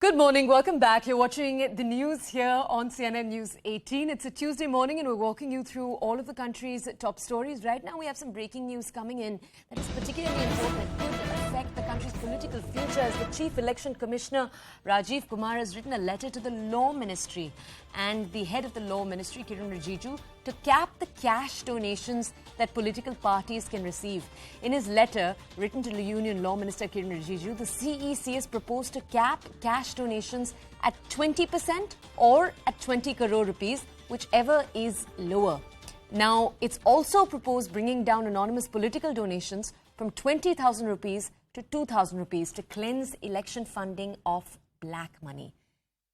Good morning. Welcome back. You're watching the news here on CNN News 18. It's a Tuesday morning and we're walking you through all of the country's top stories. Right now we have some breaking news coming in that is particularly important. It could affect the country's political future as the Chief Election Commissioner Rajiv Kumar has written a letter to the Law Ministry and the head of the Law Ministry, Kiran Rijiju, to cap the cash donations that political parties can receive. In his letter written to the Union Law Minister Kiran Rijiju, the CEC has proposed to cap cash donations at 20% or at 20 crore rupees, whichever is lower. Now, it's also proposed bringing down anonymous political donations from 20,000 rupees to 2,000 rupees to cleanse election funding of black money.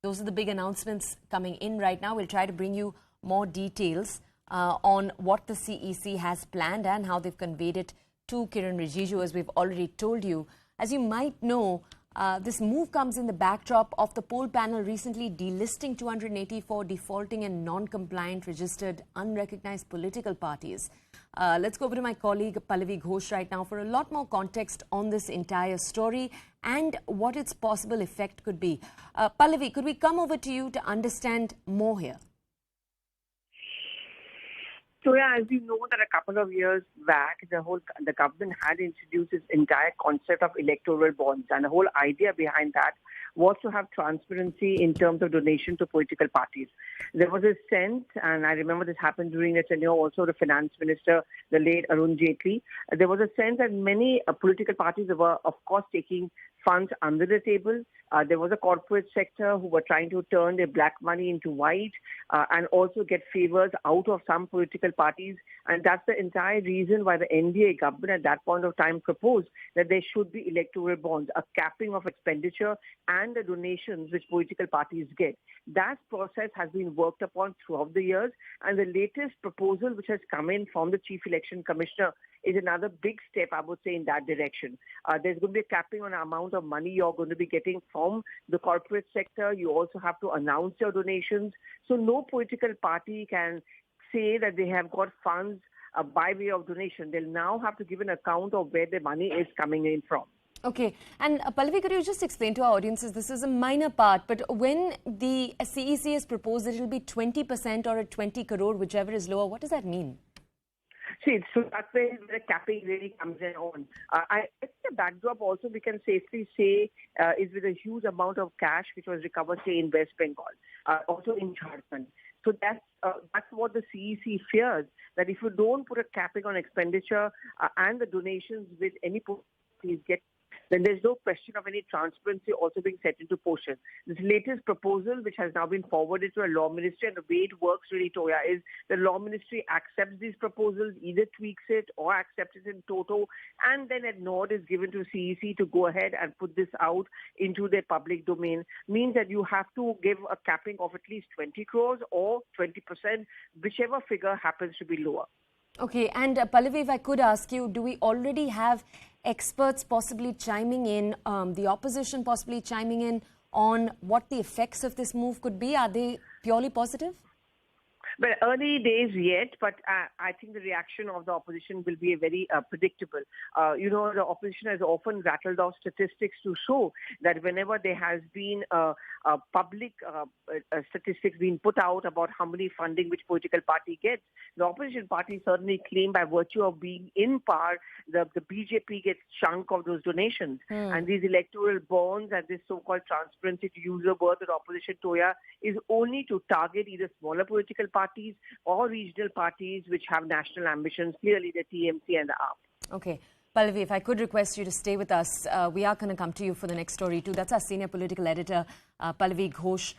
Those are the big announcements coming in right now. We'll try to bring you more details on what the CEC has planned and how they've conveyed it to Kiran Rijiju, as we've already told you. As you might know, this move comes in the backdrop of the poll panel recently delisting 284 defaulting and non-compliant registered unrecognized political parties. Let's go over to my colleague Pallavi Ghosh right now for a lot more context on this entire story and what its possible effect could be. Pallavi, could we come over to you to understand more here? So, as you know, that a couple of years back, the government had introduced this entire concept of electoral bonds, and the whole idea behind that was to have transparency in terms of donation to political parties. There was a sense, and I remember this happened during the tenure also of the finance minister, the late Arun Jaitley. There was a sense that many political parties were, of course, taking funds under the table. There was a corporate sector who were trying to turn their black money into white and also get favors out of some political parties. And that's the entire reason why the NDA government at that point of time proposed that there should be electoral bonds, a capping of expenditure and the donations which political parties get. That process has been worked upon throughout the years. And the latest proposal which has come in from the Chief Election Commissioner is another big step, I would say, in that direction. There's going to be a capping on the amount of money you're going to be getting from the corporate sector. You also have to announce your donations. So no political party can say that they have got funds by way of donation. They'll now have to give an account of where the money is coming in from. Okay. And Pallavi, could you just explain to our audiences, this is a minor part, but when the CEC has proposed that it will be 20% or at 20 crore, whichever is lower, what does that mean? See, so that's where the capping really comes in on. I think the backdrop also we can safely say is with a huge amount of cash which was recovered, say, in West Bengal, also in Jharkhand. So that's what the CEC fears, that if you don't put a capping on expenditure and the donations with any parties get, then there's no question of any transparency also being set into motion. This latest proposal, which has now been forwarded to a law ministry, and the way it works really, Toya, is the law ministry accepts these proposals, either tweaks it or accepts it in toto, and then a nod is given to CEC to go ahead and put this out into their public domain. Means that you have to give a capping of at least 20 crores or 20%, whichever figure happens to be lower. Okay, and Pallavi, if I could ask you, do we already have experts possibly chiming in, the opposition possibly chiming in on what the effects of this move could be? Are they purely positive? Well, early days yet, but I think the reaction of the opposition will be very predictable. The opposition has often rattled off statistics to show that whenever there has been public statistics being put out about how many funding which political party gets, the opposition party certainly claim by virtue of being in power, the BJP gets chunk of those donations. And these electoral bonds and this so-called transparency, to use the word that opposition, Toya, is only to target either smaller political parties or regional parties which have national ambitions, clearly the TMC and the AAP. Okay. Pallavi, if I could request you to stay with us, we are going to come to you for the next story too. That's our senior political editor, Pallavi Ghosh.